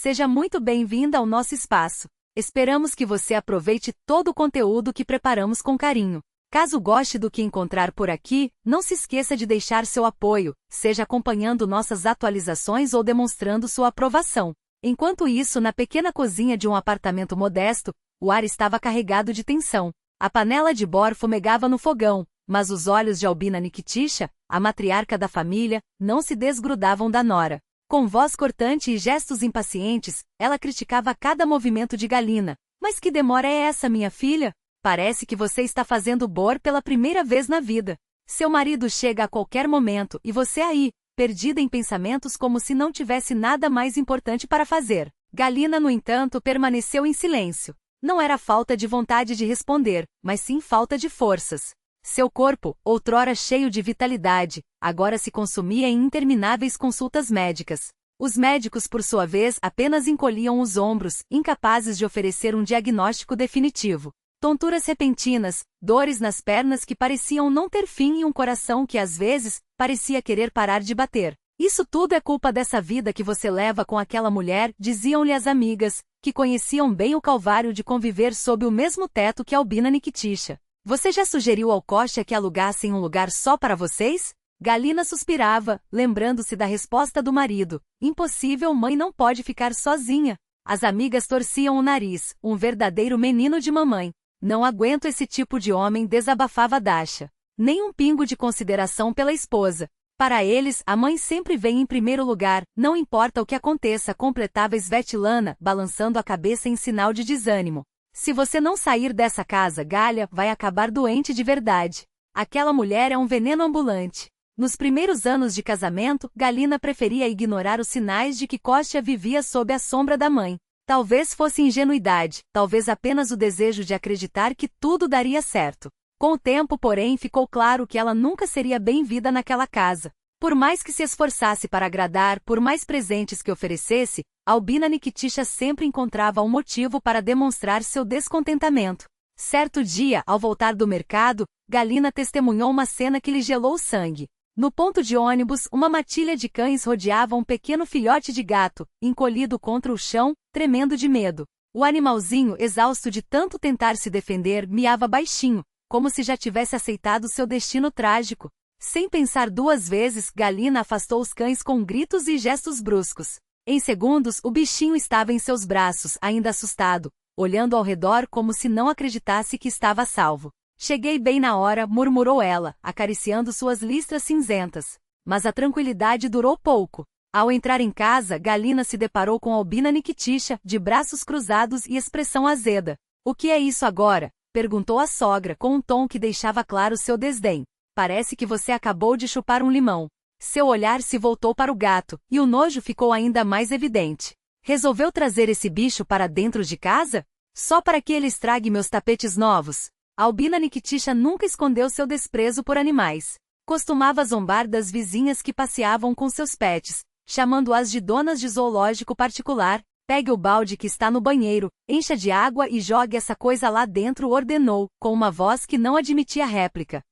Seja muito bem-vinda ao nosso espaço. Esperamos que você aproveite todo o conteúdo que preparamos com carinho. Caso goste do que encontrar por aqui, não se esqueça de deixar seu apoio, seja acompanhando nossas atualizações ou demonstrando sua aprovação. Enquanto isso, na pequena cozinha de um apartamento modesto, o ar estava carregado de tensão. A panela de bor fumegava no fogão, mas os olhos de Albina Niktisha, a matriarca da família, não se desgrudavam da nora. Com voz cortante e gestos impacientes, ela criticava cada movimento de Galina. Mas que demora é essa, minha filha? Parece que você está fazendo bor pela primeira vez na vida. Seu marido chega a qualquer momento e você aí, perdida em pensamentos como se não tivesse nada mais importante para fazer. Galina, no entanto, permaneceu em silêncio. Não era falta de vontade de responder, mas sim falta de forças. Seu corpo, outrora cheio de vitalidade, agora se consumia em intermináveis consultas médicas. Os médicos, por sua vez, apenas encolhiam os ombros, incapazes de oferecer um diagnóstico definitivo. Tonturas repentinas, dores nas pernas que pareciam não ter fim e um coração que, às vezes, parecia querer parar de bater. Isso tudo é culpa dessa vida que você leva com aquela mulher, diziam-lhe as amigas, que conheciam bem o calvário de conviver sob o mesmo teto que Albina Niktisha. Você já sugeriu ao Kostya que alugassem um lugar só para vocês? Galina suspirava, lembrando-se da resposta do marido. Impossível, mãe não pode ficar sozinha. As amigas torciam o nariz, um verdadeiro menino de mamãe. Não aguento esse tipo de homem, desabafava Dasha. Nem um pingo de consideração pela esposa. Para eles, a mãe sempre vem em primeiro lugar, não importa o que aconteça, completava Svetlana, balançando a cabeça em sinal de desânimo. Se você não sair dessa casa, Galia, vai acabar doente de verdade. Aquela mulher é um veneno ambulante. Nos primeiros anos de casamento, Galina preferia ignorar os sinais de que Kostya vivia sob a sombra da mãe. Talvez fosse ingenuidade, talvez apenas o desejo de acreditar que tudo daria certo. Com o tempo, porém, ficou claro que ela nunca seria bem-vinda naquela casa. Por mais que se esforçasse para agradar, por mais presentes que oferecesse, Albina Niktisha sempre encontrava um motivo para demonstrar seu descontentamento. Certo dia, ao voltar do mercado, Galina testemunhou uma cena que lhe gelou o sangue. No ponto de ônibus, uma matilha de cães rodeava um pequeno filhote de gato, encolhido contra o chão, tremendo de medo. O animalzinho, exausto de tanto tentar se defender, miava baixinho, como se já tivesse aceitado seu destino trágico. Sem pensar duas vezes, Galina afastou os cães com gritos e gestos bruscos. Em segundos, o bichinho estava em seus braços, ainda assustado, olhando ao redor como se não acreditasse que estava a salvo. Cheguei bem na hora, murmurou ela, acariciando suas listras cinzentas. Mas a tranquilidade durou pouco. Ao entrar em casa, Galina se deparou com Albina Niktisha, de braços cruzados e expressão azeda. O que é isso agora? Perguntou a sogra, com um tom que deixava claro seu desdém. Parece que você acabou de chupar um limão. Seu olhar se voltou para o gato, e o nojo ficou ainda mais evidente. Resolveu trazer esse bicho para dentro de casa? Só para que ele estrague meus tapetes novos? Albina Niktisha nunca escondeu seu desprezo por animais. Costumava zombar das vizinhas que passeavam com seus pets, chamando-as de donas de zoológico particular. Pegue o balde que está no banheiro, encha de água e jogue essa coisa lá dentro, ordenou, com uma voz que não admitia réplica.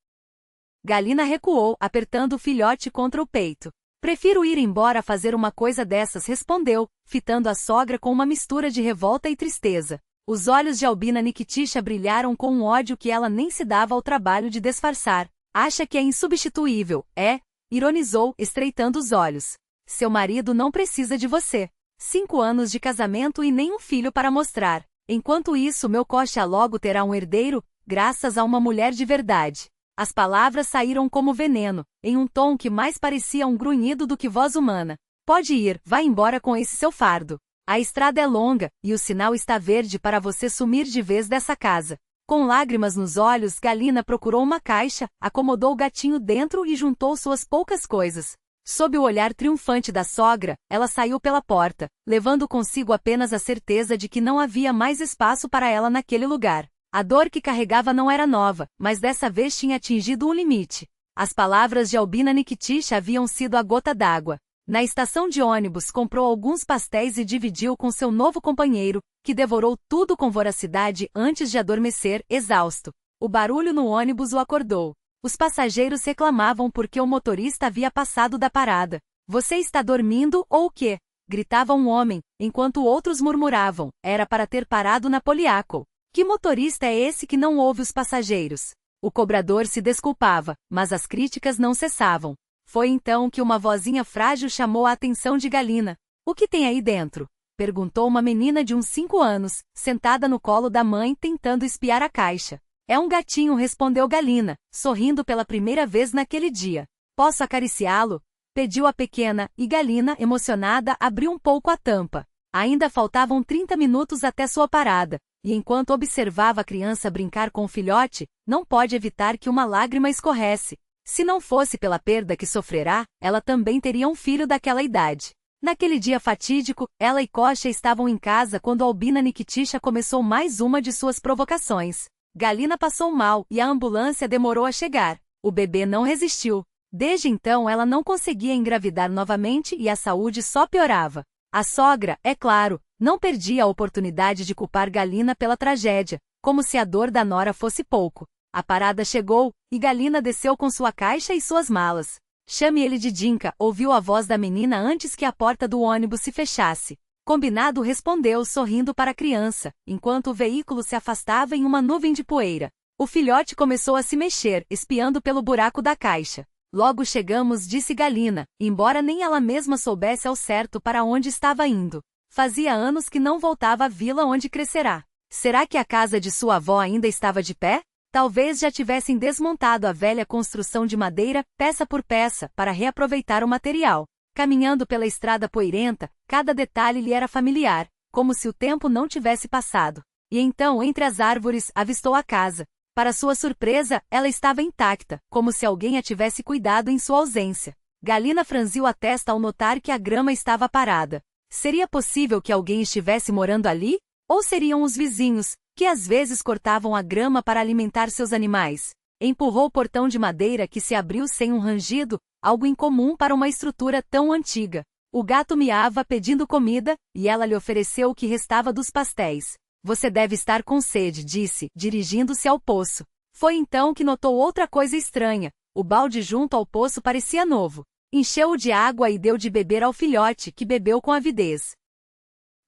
Galina recuou, apertando o filhote contra o peito. Prefiro ir embora fazer uma coisa dessas, respondeu, fitando a sogra com uma mistura de revolta e tristeza. Os olhos de Albina Niktisha brilharam com um ódio que ela nem se dava ao trabalho de disfarçar. Acha que é insubstituível, é? Ironizou, estreitando os olhos. Seu marido não precisa de você. 5 anos de casamento e nem um filho para mostrar. Enquanto isso, meu Kostya logo terá um herdeiro, graças a uma mulher de verdade. As palavras saíram como veneno, em um tom que mais parecia um grunhido do que voz humana. Pode ir, vá embora com esse seu fardo. A estrada é longa, e o sinal está verde para você sumir de vez dessa casa. Com lágrimas nos olhos, Galina procurou uma caixa, acomodou o gatinho dentro e juntou suas poucas coisas. Sob o olhar triunfante da sogra, ela saiu pela porta, levando consigo apenas a certeza de que não havia mais espaço para ela naquele lugar. A dor que carregava não era nova, mas dessa vez tinha atingido um limite. As palavras de Albina Niktisha haviam sido a gota d'água. Na estação de ônibus comprou alguns pastéis e dividiu com seu novo companheiro, que devorou tudo com voracidade antes de adormecer, exausto. O barulho no ônibus o acordou. Os passageiros reclamavam porque o motorista havia passado da parada. Você está dormindo ou o quê? gritava um homem, enquanto outros murmuravam, era para ter parado na Poliaco. Que motorista é esse que não ouve os passageiros? O cobrador se desculpava, mas as críticas não cessavam. Foi então que uma vozinha frágil chamou a atenção de Galina. O que tem aí dentro? Perguntou uma menina de uns 5 anos, sentada no colo da mãe tentando espiar a caixa. É um gatinho, respondeu Galina, sorrindo pela primeira vez naquele dia. Posso acariciá-lo? Pediu a pequena, e Galina, emocionada, abriu um pouco a tampa. Ainda faltavam 30 minutos até sua parada, e enquanto observava a criança brincar com o filhote, não pode evitar que uma lágrima escorresse. Se não fosse pela perda que sofrerá, ela também teria um filho daquela idade. Naquele dia fatídico, ela e Kocha estavam em casa quando Albina Nikiticha começou mais uma de suas provocações. Galina passou mal e a ambulância demorou a chegar. O bebê não resistiu. Desde então ela não conseguia engravidar novamente e a saúde só piorava. A sogra, é claro, não perdia a oportunidade de culpar Galina pela tragédia, como se a dor da nora fosse pouco. A parada chegou, e Galina desceu com sua caixa e suas malas. Chame ele de Dinka, ouviu a voz da menina antes que a porta do ônibus se fechasse. Combinado, respondeu sorrindo para a criança, enquanto o veículo se afastava em uma nuvem de poeira. O filhote começou a se mexer, espiando pelo buraco da caixa. Logo chegamos, disse Galina, embora nem ela mesma soubesse ao certo para onde estava indo. Fazia anos que não voltava à vila onde crescerá. Será que a casa de sua avó ainda estava de pé? Talvez já tivessem desmontado a velha construção de madeira, peça por peça, para reaproveitar o material. Caminhando pela estrada poeirenta, cada detalhe lhe era familiar, como se o tempo não tivesse passado. E então, entre as árvores, avistou a casa. Para sua surpresa, ela estava intacta, como se alguém a tivesse cuidado em sua ausência. Galina franziu a testa ao notar que a grama estava parada. Seria possível que alguém estivesse morando ali? Ou seriam os vizinhos, que às vezes cortavam a grama para alimentar seus animais? Empurrou o portão de madeira que se abriu sem um rangido, algo incomum para uma estrutura tão antiga. O gato miava pedindo comida, e ela lhe ofereceu o que restava dos pastéis. Você deve estar com sede, disse, dirigindo-se ao poço. Foi então que notou outra coisa estranha. O balde junto ao poço parecia novo. Encheu-o de água e deu de beber ao filhote, que bebeu com avidez.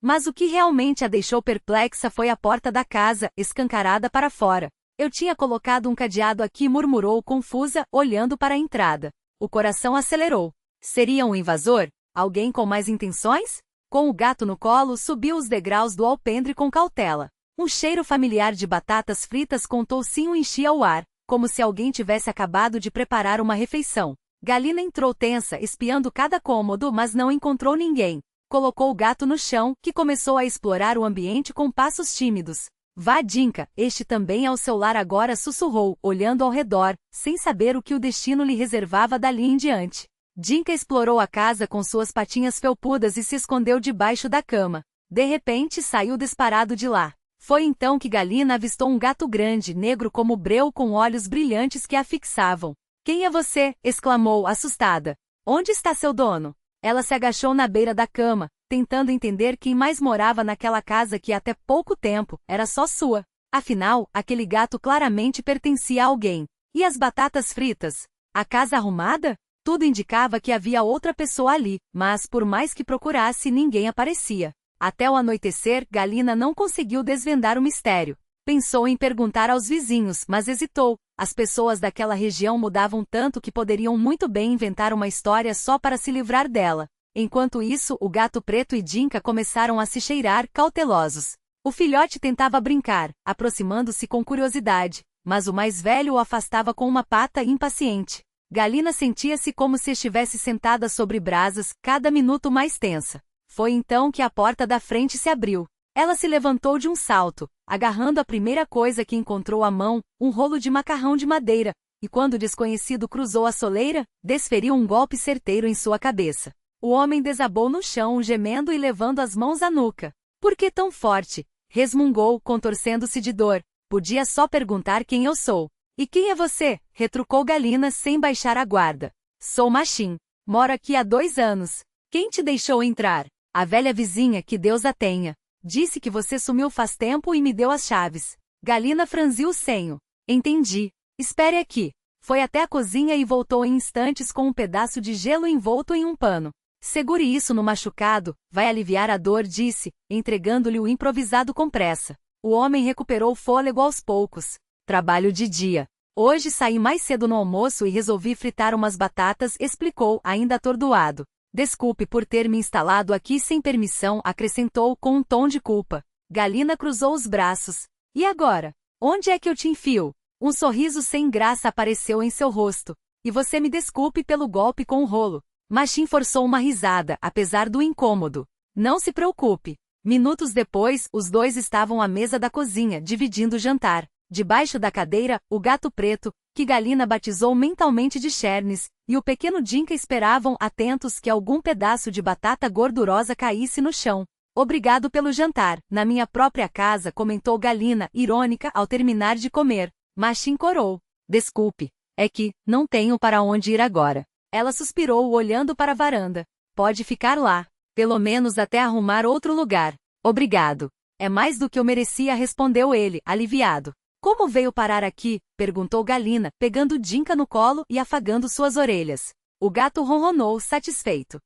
Mas o que realmente a deixou perplexa foi a porta da casa, escancarada para fora. Eu tinha colocado um cadeado aqui, murmurou confusa, olhando para a entrada. O coração acelerou. Seria um invasor? Alguém com mais intenções? Com o gato no colo, subiu os degraus do alpendre com cautela. Um cheiro familiar de batatas fritas com toucinho enchia o ar, como se alguém tivesse acabado de preparar uma refeição. Galina entrou tensa, espiando cada cômodo, mas não encontrou ninguém. Colocou o gato no chão, que começou a explorar o ambiente com passos tímidos. Vá, Dinka, este também é o seu lar agora, sussurrou, olhando ao redor, sem saber o que o destino lhe reservava dali em diante. Dinka explorou a casa com suas patinhas felpudas e se escondeu debaixo da cama. De repente saiu disparado de lá. Foi então que Galina avistou um gato grande, negro como breu, com olhos brilhantes que a fixavam. Quem é você? Exclamou, assustada. Onde está seu dono? Ela se agachou na beira da cama, tentando entender quem mais morava naquela casa que até pouco tempo era só sua. Afinal, aquele gato claramente pertencia a alguém. E as batatas fritas? A casa arrumada? Tudo indicava que havia outra pessoa ali, mas por mais que procurasse, ninguém aparecia. Até o anoitecer, Galina não conseguiu desvendar o mistério. Pensou em perguntar aos vizinhos, mas hesitou. As pessoas daquela região mudavam tanto que poderiam muito bem inventar uma história só para se livrar dela. Enquanto isso, o gato preto e Dinka começaram a se cheirar, cautelosos. O filhote tentava brincar, aproximando-se com curiosidade, mas o mais velho o afastava com uma pata, impaciente. Galina sentia-se como se estivesse sentada sobre brasas, cada minuto mais tensa. Foi então que a porta da frente se abriu. Ela se levantou de um salto, agarrando a primeira coisa que encontrou à mão, um rolo de macarrão de madeira, e quando o desconhecido cruzou a soleira, desferiu um golpe certeiro em sua cabeça. O homem desabou no chão, gemendo e levando as mãos à nuca. Por que tão forte? Resmungou, contorcendo-se de dor. Podia só perguntar quem eu sou. E quem é você? Retrucou Galina sem baixar a guarda. Sou Machim. Moro aqui há 2 anos. Quem te deixou entrar? A velha vizinha, que Deus a tenha. Disse que você sumiu faz tempo e me deu as chaves. Galina franziu o senho. Entendi. Espere aqui. Foi até a cozinha e voltou em instantes com um pedaço de gelo envolto em um pano. Segure isso no machucado, vai aliviar a dor, disse, entregando-lhe o improvisado com pressa. O homem recuperou o fôlego aos poucos. Trabalho de dia. Hoje saí mais cedo no almoço e resolvi fritar umas batatas, explicou, ainda atordoado. Desculpe por ter me instalado aqui sem permissão, acrescentou com um tom de culpa. Galina cruzou os braços. E agora? Onde é que eu te enfio? Um sorriso sem graça apareceu em seu rosto. E você me desculpe pelo golpe com o rolo. Machim forçou uma risada, apesar do incômodo. Não se preocupe. Minutos depois, os dois estavam à mesa da cozinha, dividindo o jantar. Debaixo da cadeira, o gato preto, que Galina batizou mentalmente de Chernes, e o pequeno Dinka esperavam atentos que algum pedaço de batata gordurosa caísse no chão. Obrigado pelo jantar, na minha própria casa, comentou Galina, irônica ao terminar de comer. Machim corou. Desculpe, é que não tenho para onde ir agora. Ela suspirou olhando para a varanda. Pode ficar lá, pelo menos até arrumar outro lugar. Obrigado. É mais do que eu merecia, respondeu ele, aliviado. Como veio parar aqui? Perguntou Galina, pegando Dinka no colo e afagando suas orelhas. O gato ronronou, satisfeito.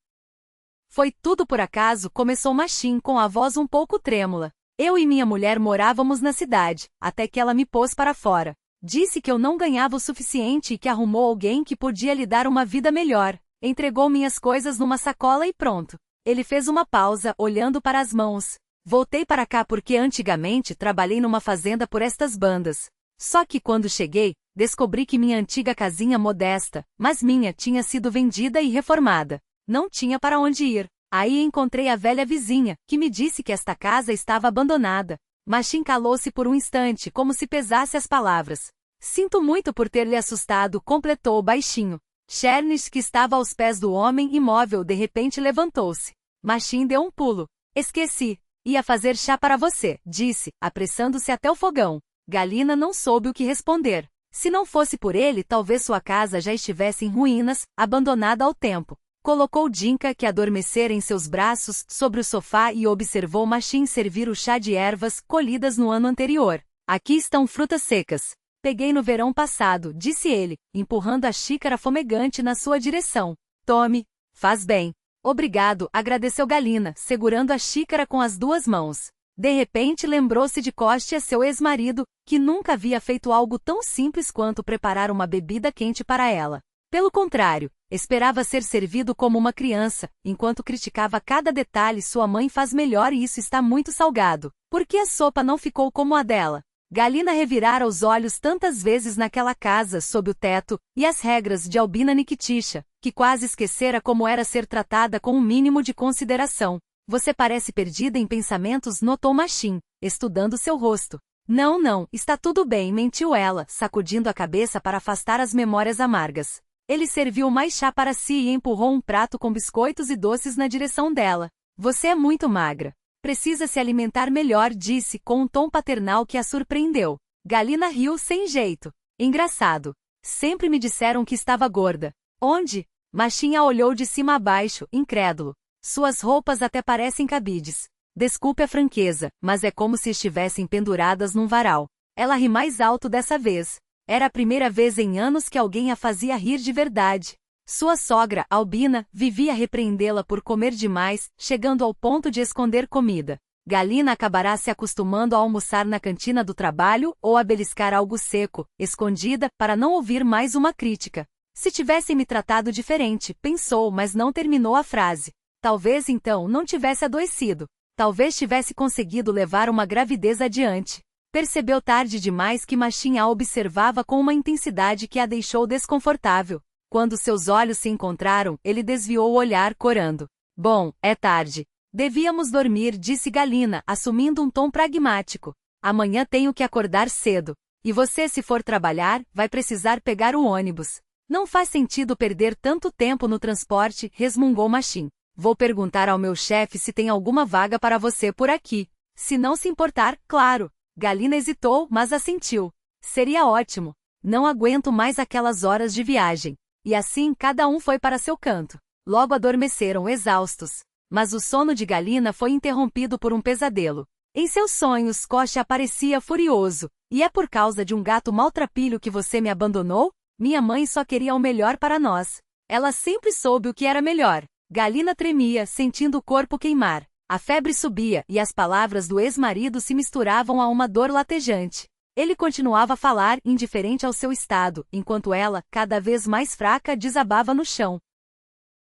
Foi tudo por acaso, começou Machim com a voz um pouco trêmula. Eu e minha mulher morávamos na cidade, até que ela me pôs para fora. Disse que eu não ganhava o suficiente e que arrumou alguém que podia lhe dar uma vida melhor. Entregou minhas coisas numa sacola e pronto. Ele fez uma pausa, olhando para as mãos. Voltei para cá porque antigamente trabalhei numa fazenda por estas bandas. Só que quando cheguei, descobri que minha antiga casinha modesta, mas minha, tinha sido vendida e reformada. Não tinha para onde ir. Aí encontrei a velha vizinha, que me disse que esta casa estava abandonada. Machim calou-se por um instante, como se pesasse as palavras. Sinto muito por ter lhe assustado, completou baixinho. Chernes, que estava aos pés do homem imóvel, de repente levantou-se. Machim deu um pulo. Esqueci. Ia fazer chá para você, disse, apressando-se até o fogão. Galina não soube o que responder. Se não fosse por ele, talvez sua casa já estivesse em ruínas, abandonada ao tempo. Colocou Dinka, que adormecera em seus braços, sobre o sofá e observou Machim servir o chá de ervas colhidas no ano anterior. Aqui estão frutas secas. Peguei no verão passado, disse ele, empurrando a xícara fumegante na sua direção. Tome. Faz bem. Obrigado, agradeceu Galina, segurando a xícara com as duas mãos. De repente lembrou-se de Kostya, seu ex-marido, que nunca havia feito algo tão simples quanto preparar uma bebida quente para ela. Pelo contrário, esperava ser servido como uma criança, enquanto criticava cada detalhe. Sua mãe faz melhor e isso está muito salgado. Por que a sopa não ficou como a dela? Galina revirara os olhos tantas vezes naquela casa, sob o teto, e as regras de Albina Nikitysha, que quase esquecera como era ser tratada com um mínimo de consideração. Você parece perdida em pensamentos, notou Machim, estudando seu rosto. Não, está tudo bem, mentiu ela, sacudindo a cabeça para afastar as memórias amargas. Ele serviu mais chá para si e empurrou um prato com biscoitos e doces na direção dela. Você é muito magra. Precisa se alimentar melhor, disse, com um tom paternal que a surpreendeu. Galina riu sem jeito. Engraçado. Sempre me disseram que estava gorda. Onde? Machim a olhou de cima a baixo, incrédulo. Suas roupas até parecem cabides. Desculpe a franqueza, mas é como se estivessem penduradas num varal. Ela ri mais alto dessa vez. Era a primeira vez em anos que alguém a fazia rir de verdade. Sua sogra, Albina, vivia a repreendê-la por comer demais, chegando ao ponto de esconder comida. Galina acabará se acostumando a almoçar na cantina do trabalho ou a beliscar algo seco, escondida, para não ouvir mais uma crítica. Se tivessem me tratado diferente, pensou, mas não terminou a frase. Talvez então não tivesse adoecido. Talvez tivesse conseguido levar uma gravidez adiante. Percebeu tarde demais que Machim a observava com uma intensidade que a deixou desconfortável. Quando seus olhos se encontraram, ele desviou o olhar, corando. Bom, é tarde. Devíamos dormir, disse Galina, assumindo um tom pragmático. Amanhã tenho que acordar cedo. E você, se for trabalhar, vai precisar pegar o ônibus. Não faz sentido perder tanto tempo no transporte, resmungou Machim. Vou perguntar ao meu chefe se tem alguma vaga para você por aqui. Se não se importar, claro. Galina hesitou, mas assentiu. Seria ótimo. Não aguento mais aquelas horas de viagem. E assim cada um foi para seu canto. Logo adormeceram exaustos. Mas o sono de Galina foi interrompido por um pesadelo. Em seus sonhos, Kostya aparecia furioso. E é por causa de um gato maltrapilho que você me abandonou? Minha mãe só queria o melhor para nós. Ela sempre soube o que era melhor. Galina tremia, sentindo o corpo queimar. A febre subia e as palavras do ex-marido se misturavam a uma dor latejante. Ele continuava a falar, indiferente ao seu estado, enquanto ela, cada vez mais fraca, desabava no chão.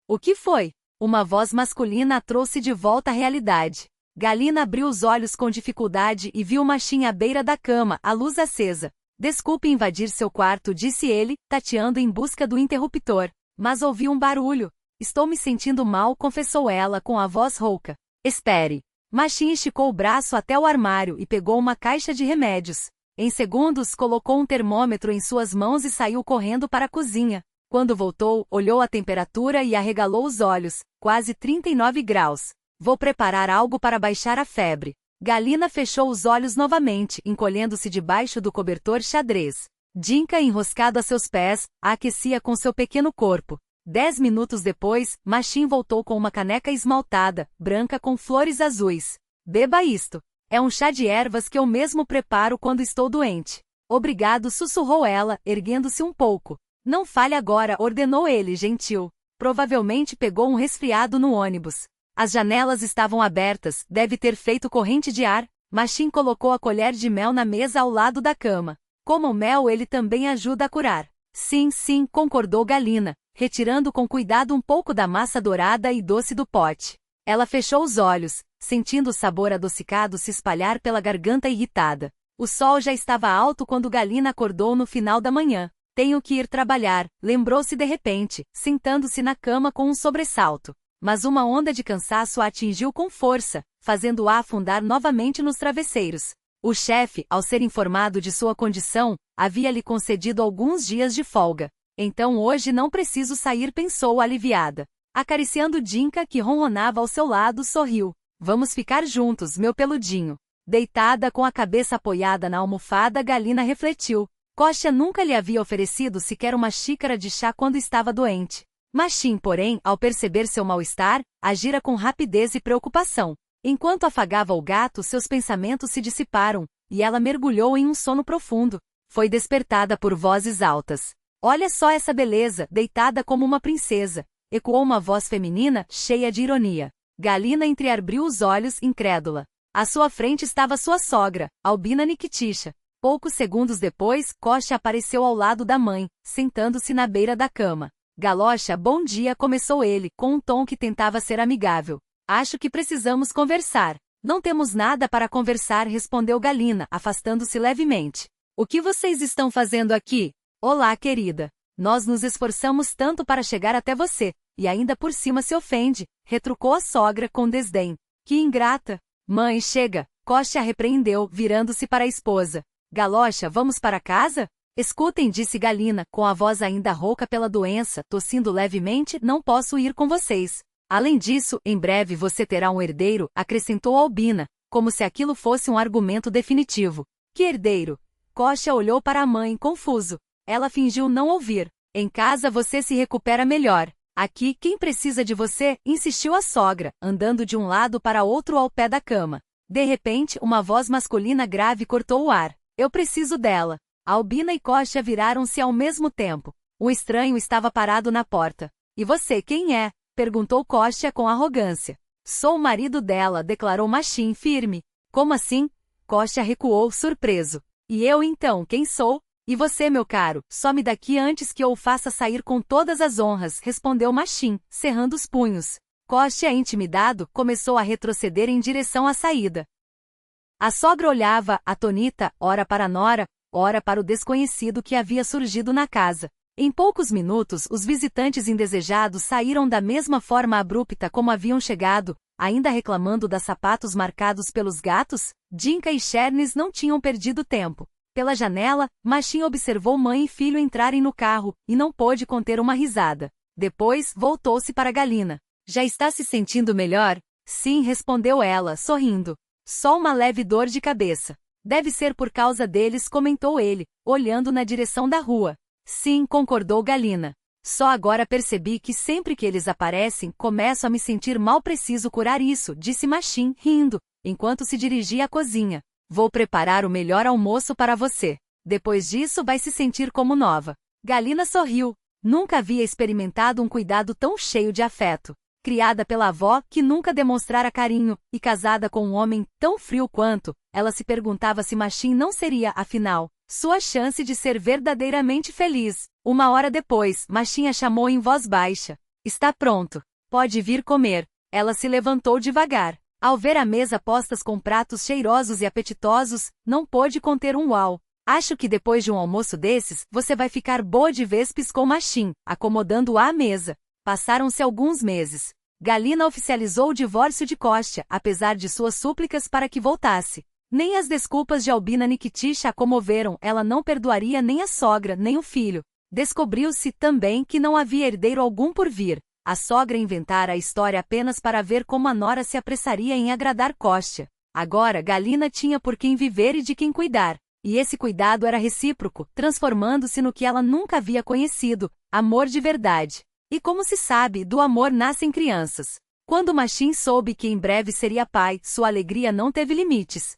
O que foi? Uma voz masculina a trouxe de volta à realidade. Galina abriu os olhos com dificuldade e viu Machim à beira da cama, a luz acesa. Desculpe invadir seu quarto, disse ele, tateando em busca do interruptor. Mas ouvi um barulho. Estou me sentindo mal, confessou ela com a voz rouca. Espere. Machim esticou o braço até o armário e pegou uma caixa de remédios. Em segundos, colocou um termômetro em suas mãos e saiu correndo para a cozinha. Quando voltou, olhou a temperatura e arregalou os olhos. Quase 39 graus. Vou preparar algo para baixar a febre. Galina fechou os olhos novamente, encolhendo-se debaixo do cobertor xadrez. Dinka, enroscado a seus pés, a aquecia com seu pequeno corpo. 10 minutos depois, Machim voltou com uma caneca esmaltada, branca com flores azuis. Beba isto. É um chá de ervas que eu mesmo preparo quando estou doente. Obrigado, sussurrou ela, erguendo-se um pouco. Não fale agora, ordenou ele, gentil. Provavelmente pegou um resfriado no ônibus. As janelas estavam abertas, deve ter feito corrente de ar. Machim colocou a colher de mel na mesa ao lado da cama. Como o mel, ele também ajuda a curar. Sim, sim, concordou Galina, retirando com cuidado um pouco da massa dourada e doce do pote. Ela fechou os olhos, sentindo o sabor adocicado se espalhar pela garganta irritada. O sol já estava alto quando Galina acordou no final da manhã. Tenho que ir trabalhar, lembrou-se de repente, sentando-se na cama com um sobressalto. Mas uma onda de cansaço a atingiu com força, fazendo-a afundar novamente nos travesseiros. O chefe, ao ser informado de sua condição, havia-lhe concedido alguns dias de folga. Então hoje não preciso sair, pensou aliviada. Acariciando Dinka, que ronronava ao seu lado, sorriu. Vamos ficar juntos, meu peludinho. Deitada com a cabeça apoiada na almofada, Galina refletiu. Kostya nunca lhe havia oferecido sequer uma xícara de chá quando estava doente. Machim, porém, ao perceber seu mal-estar, agira com rapidez e preocupação. Enquanto afagava o gato, seus pensamentos se dissiparam, e ela mergulhou em um sono profundo. Foi despertada por vozes altas. Olha só essa beleza, deitada como uma princesa, ecoou uma voz feminina, cheia de ironia. Galina entreabriu os olhos, incrédula. À sua frente estava sua sogra, Albina Nikiticha. Poucos segundos depois, Kostya apareceu ao lado da mãe, sentando-se na beira da cama. Galocha, bom dia, começou ele, com um tom que tentava ser amigável. Acho que precisamos conversar. Não temos nada para conversar, respondeu Galina, afastando-se levemente. O que vocês estão fazendo aqui? Olá, querida. Nós nos esforçamos tanto para chegar até você, e ainda por cima se ofende, retrucou a sogra com desdém. Que ingrata. Mãe, chega. Kostya repreendeu, virando-se para a esposa. Galocha, vamos para casa? Escutem, disse Galina, com a voz ainda rouca pela doença, tossindo levemente, não posso ir com vocês. Além disso, em breve você terá um herdeiro, acrescentou Albina, como se aquilo fosse um argumento definitivo. Que herdeiro? Kostya olhou para a mãe, confuso. Ela fingiu não ouvir. Em casa você se recupera melhor. Aqui, quem precisa de você? Insistiu a sogra, andando de um lado para outro ao pé da cama. De repente, uma voz masculina grave cortou o ar. Eu preciso dela. Albina e Kostya viraram-se ao mesmo tempo. Um estranho estava parado na porta. E você, quem é? Perguntou Kostya com arrogância. Sou o marido dela, declarou Machim firme. Como assim? Kostya recuou, surpreso. E eu então, quem sou? E você, meu caro, some daqui antes que eu o faça sair com todas as honras, respondeu Machim, cerrando os punhos. Kostya, intimidado, começou a retroceder em direção à saída. A sogra olhava, atonita, ora para a nora, ora para o desconhecido que havia surgido na casa. Em poucos minutos, os visitantes indesejados saíram da mesma forma abrupta como haviam chegado, ainda reclamando das sapatos marcados pelos gatos. Dinka e Chernes não tinham perdido tempo. Pela janela, Machim observou mãe e filho entrarem no carro, e não pôde conter uma risada. Depois, voltou-se para Galina. Já está se sentindo melhor? Sim, respondeu ela, sorrindo. Só uma leve dor de cabeça. Deve ser por causa deles, comentou ele, olhando na direção da rua. Sim, concordou Galina. Só agora percebi que sempre que eles aparecem, começo a me sentir mal. Preciso curar isso, disse Machim, rindo, enquanto se dirigia à cozinha. Vou preparar o melhor almoço para você. Depois disso vai se sentir como nova. Galina sorriu. Nunca havia experimentado um cuidado tão cheio de afeto. Criada pela avó, que nunca demonstrara carinho, e casada com um homem tão frio quanto, ela se perguntava se Machine não seria, afinal, sua chance de ser verdadeiramente feliz. Uma hora depois, Machine a chamou em voz baixa. Está pronto. Pode vir comer. Ela se levantou devagar. Ao ver a mesa postas com pratos cheirosos e apetitosos, não pôde conter um uau. Acho que depois de um almoço desses, você vai ficar boa de vez, piscou Machine, acomodando-a à mesa. Passaram-se alguns meses. Galina oficializou o divórcio de Kostya, apesar de suas súplicas para que voltasse. Nem as desculpas de Albina Nikitich a comoveram, ela não perdoaria nem a sogra, nem o filho. Descobriu-se também que não havia herdeiro algum por vir. A sogra inventara a história apenas para ver como a nora se apressaria em agradar Kostya. Agora Galina tinha por quem viver e de quem cuidar. E esse cuidado era recíproco, transformando-se no que ela nunca havia conhecido, amor de verdade. E como se sabe, do amor nascem crianças. Quando Machine soube que em breve seria pai, sua alegria não teve limites.